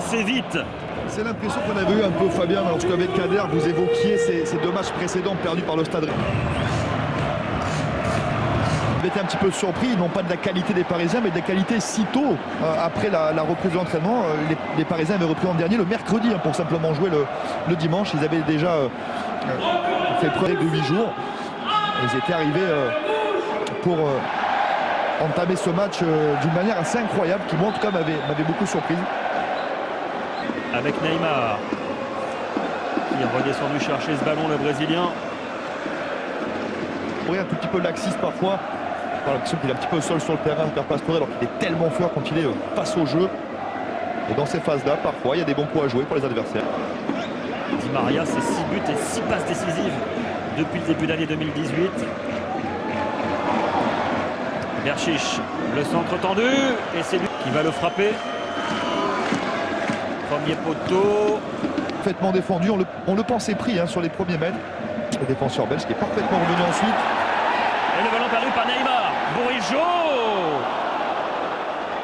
assez vite. C'est l'impression qu'on avait eu un peu, Fabien, lorsqu'avec Kader, vous évoquiez ces deux matchs précédents perdus par le Stade Rennais. Vous été un petit peu surpris, non pas de la qualité des Parisiens, mais de la qualité si tôt après la reprise de l'entraînement. Les Parisiens avaient repris en dernier le mercredi pour simplement jouer le dimanche. Ils avaient déjà fait preuve de 8 jours. Ils étaient arrivés pour entamer ce match d'une manière assez incroyable, qui moi en tout cas m'avait beaucoup surpris. Avec Neymar, qui est redescendu chercher ce ballon, le Brésilien. Un tout petit peu laxiste parfois. J'ai l'impression qu'il est un petit peu seul sur le terrain, Père Pastore, alors qu'il est tellement fort quand il est face au jeu. Et dans ces phases-là, parfois, il y a des bons coups à jouer pour les adversaires. Di Maria, c'est 6 buts et 6 passes décisives depuis le début d'année 2018. Berchiche, le centre tendu, et c'est lui qui va le frapper. Premier poteau. Parfaitement défendu, on le pensait pris sur les premiers mètres. Le défenseur belge qui est parfaitement revenu ensuite. Et le ballon perdu par Neymar. Bourigeaud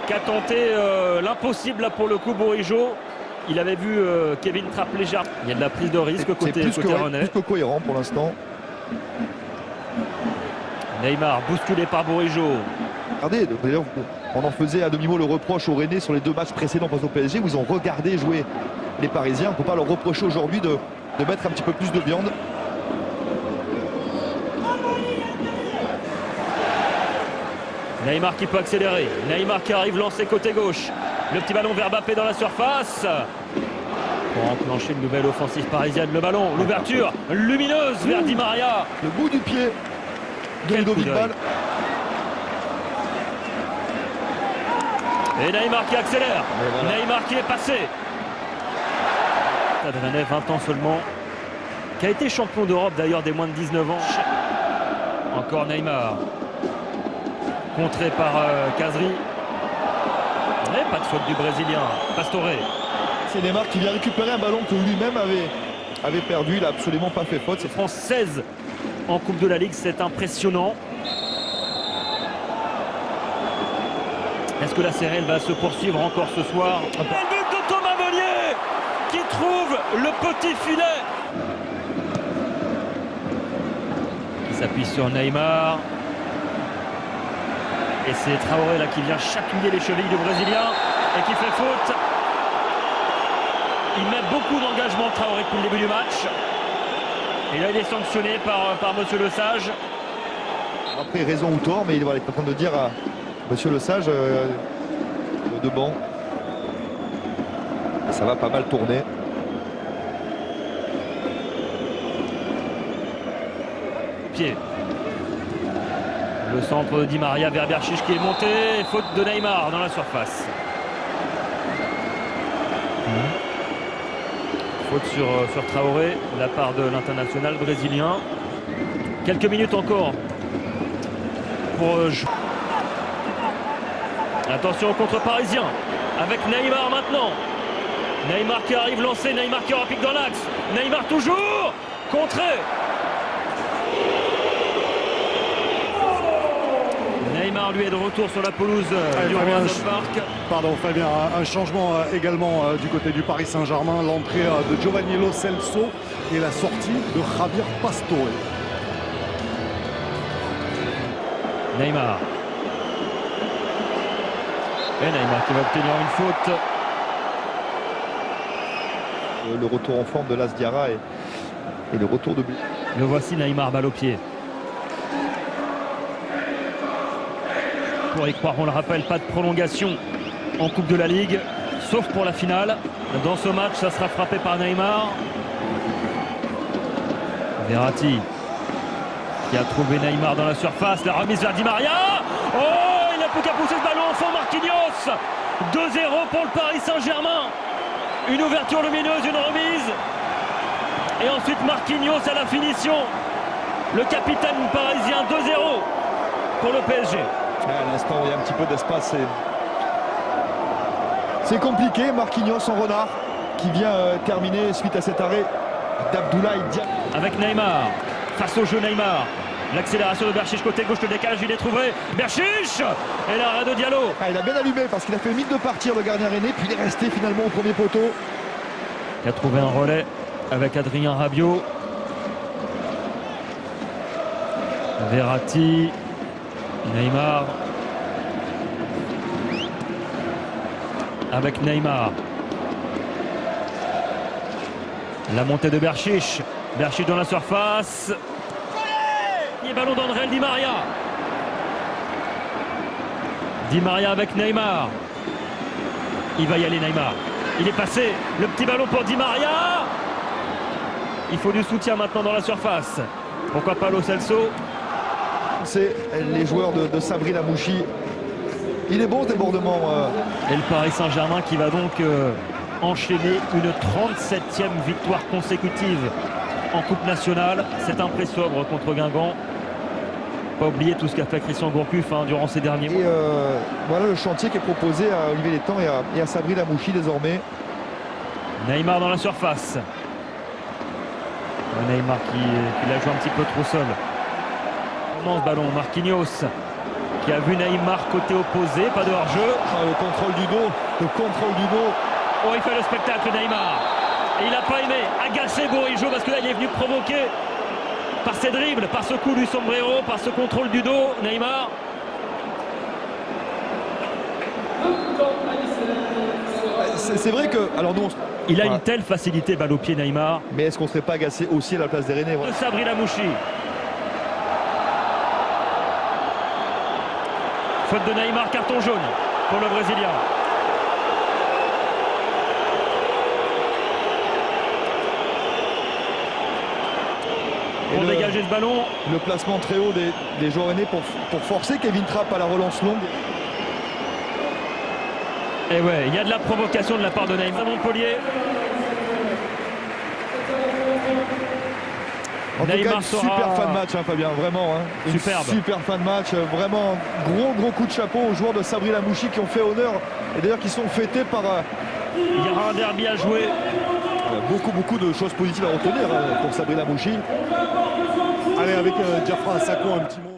qui a tenté l'impossible là pour le coup. Bourigeaud, il avait vu Kevin Trapp légèrement. Il y a de la prise de risque côté Rennais. Plus que cohérent pour l'instant. Neymar bousculé par Bourigeaud. Regardez, d'ailleurs, on en faisait à demi-mot le reproche aux Rennais sur les 2 matchs précédents face au PSG où ils ont regardé jouer les Parisiens. On ne peut pas leur reprocher aujourd'hui de mettre un petit peu plus de viande. Neymar qui peut accélérer. Neymar qui arrive lancé côté gauche. Le petit ballon vers Mbappé dans la surface. Pour enclencher une nouvelle offensive parisienne. Le ballon, l'ouverture lumineuse vers Di Maria. Le bout du pied de Ludovic Ball. Et Neymar qui accélère. Voilà. Neymar qui est passé. Stade Rennais, 20 ans seulement. Qui a été champion d'Europe d'ailleurs des moins de 19 ans. Encore Neymar. Contré par Khazri. Mais pas de faute du Brésilien. Pastore. C'est Neymar qui vient récupérer un ballon que lui-même avait perdu. Il n'a absolument pas fait faute. C'est France 16 en Coupe de la Ligue. C'est impressionnant. Est-ce que la série va se poursuivre encore ce soir? Le but de Thomas Meunier qui trouve le petit filet. Qui s'appuie sur Neymar. Et c'est Traoré là qui vient chatouiller les chevilles du Brésilien et qui fait faute. Il met beaucoup d'engagement Traoré depuis le début du match. Et là il est sanctionné par Monsieur Le Sage. Après raison ou tort, mais il est en train de dire à Monsieur Le Sage de banc. Ça va pas mal tourner. Pied. Le centre de Di Maria vers Berchiche qui est monté. Faute de Neymar dans la surface. Faute sur Traoré de la part de l'international brésilien. Quelques minutes encore pour jouer. Attention au contre parisien avec Neymar maintenant. Neymar qui arrive lancé, Neymar qui repique dans l'axe. Neymar toujours contré. Neymar lui est de retour sur la pelouse du Roison Park. Pardon Fabien, un changement également du côté du Paris Saint-Germain, l'entrée de Giovanni Lo Celso et la sortie de Javier Pastore. Neymar. Et Neymar qui va obtenir une faute. Le retour en forme de Las Diarra et le retour de but. Le voici Neymar, balle au pied. Pour y croire, on le rappelle, pas de prolongation en Coupe de la Ligue, sauf pour la finale. Dans ce match, ça sera frappé par Neymar. Verratti qui a trouvé Neymar dans la surface. La remise vers Di Maria. Oh, il n'a plus qu'à pousser ce ballon au fond. Marquinhos. 2-0 pour le Paris Saint-Germain. Une ouverture lumineuse, une remise. Et ensuite Marquinhos à la finition. Le capitaine parisien, 2-0 pour le PSG. À l'instant, il y a un petit peu d'espace. C'est compliqué. Marquinhos en renard qui vient terminer suite à cet arrêt d'Abdoulaye Diaby. Avec Neymar, face au jeu Neymar. L'accélération de Berchiche côté gauche, le décalage, il est trouvé. Berchiche et l'arrêt de Diallo. Il a bien allumé parce qu'il a fait mine de partir le gardien rennais, puis il est resté finalement au premier poteau. Il a trouvé un relais avec Adrien Rabiot. Verratti, Neymar. Avec Neymar. La montée de Berchiche. Berchiche dans la surface. Et ballon d'André Di Maria. Di Maria avec Neymar. Il va y aller Neymar. Il est passé. Le petit ballon pour Di Maria. Il faut du soutien maintenant dans la surface. Pourquoi pas Lo Celso? C'est les joueurs de Sabri Lamouchi. Il est bon ce débordement. Et le Paris Saint-Germain qui va donc enchaîner une 37e victoire consécutive en Coupe nationale. C'est un pré sobre contre Guingamp. Pas oublier tout ce qu'a fait Christian Gourcuff durant ces derniers mois. Et voilà le chantier qui est proposé à Olivier Létang et à Sabri Lamouchi désormais. Neymar dans la surface. Neymar qui l'a joué un petit peu trop seul. On ce ballon, Marquinhos qui a vu Neymar côté opposé, pas de hors-jeu. Le contrôle du dos, Oh, il fait le spectacle Neymar. Et il n'a pas aimé agacer Bourigeaud parce que là il est venu provoquer par ses dribbles, par ce coup du sombrero, par ce contrôle du dos, Neymar. C'est vrai que... Alors nous, il a une telle facilité balle au pied Neymar. Mais est-ce qu'on ne serait pas agacé aussi à la place des Rennais? De Sabri Lamouchi. Faute de Neymar, carton jaune pour le Brésilien. Pour dégager ce ballon. Le placement très haut des joueurs rennais pour forcer Kevin Trapp à la relance longue. Et ouais, il y a de la provocation de la part de Neymar. Montpellier. En tout cas, super fin de match, Fabien, vraiment. Superbe. Super fin de match, vraiment gros coup de chapeau aux joueurs de Sabri Lamouchi qui ont fait honneur et d'ailleurs qui sont fêtés par... Il y aura un derby à jouer. Beaucoup de choses positives à retenir pour Sabri Lamouchi. Allez, avec Diafra Sakho, un petit mot.